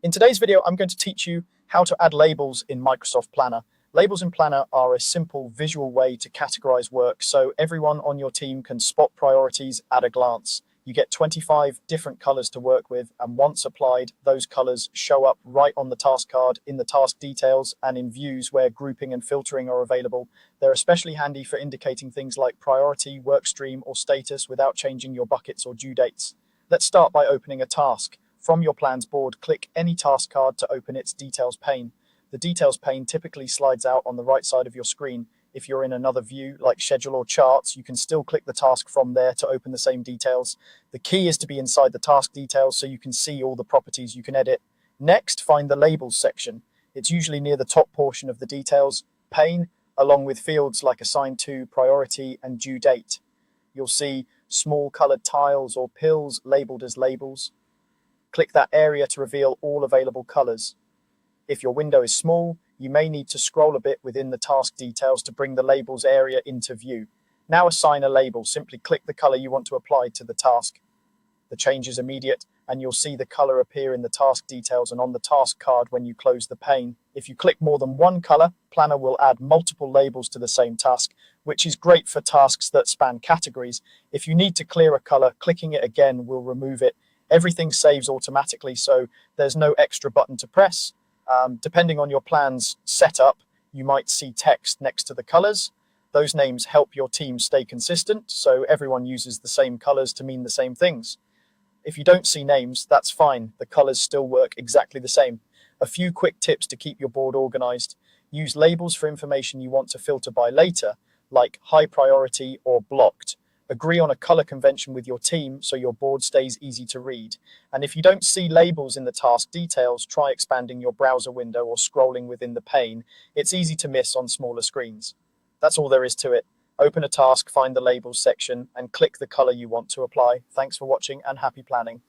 In today's video, I'm going to teach you how to add labels in Microsoft Planner. Labels in Planner are a simple visual way to categorize work so everyone on your team can spot priorities at a glance. You get 25 different colors to work with, and once applied, those colors show up right on the task card, in the task details, and in views where grouping and filtering are available. They're especially handy for indicating things like priority, work stream, or status without changing your buckets or due dates. Let's start by opening a task. From your plans board, click any task card to open its details pane. The details pane typically slides out on the right side of your screen. If you're in another view, like schedule or charts, you can still click the task from there to open the same details. The key is to be inside the task details so you can see all the properties you can edit. Next, find the labels section. It's usually near the top portion of the details pane, along with fields like assigned to, priority, and due date. You'll see small colored tiles or pills labeled as labels. Click that area to reveal all available colors. If your window is small, you may need to scroll a bit within the task details to bring the labels area into view. Now assign a label. Simply click the color you want to apply to the task. The change is immediate, and you'll see the color appear in the task details and on the task card when you close the pane. If you click more than one color, Planner will add multiple labels to the same task, which is great for tasks that span categories. If you need to clear a color, clicking it again will remove it. Everything saves automatically, so there's no extra button to press. Depending on your plan's setup, you might see text next to the colors. Those names help your team stay consistent, so everyone uses the same colors to mean the same things. If you don't see names, that's fine. The colors still work exactly the same. A few quick tips to keep your board organized. Use labels for information you want to filter by later, like high priority or blocked. Agree on a color convention with your team so your board stays easy to read. And if you don't see labels in the task details, try expanding your browser window or scrolling within the pane. It's easy to miss on smaller screens. That's all there is to it. Open a task, find the labels section, and click the color you want to apply. Thanks for watching and happy planning.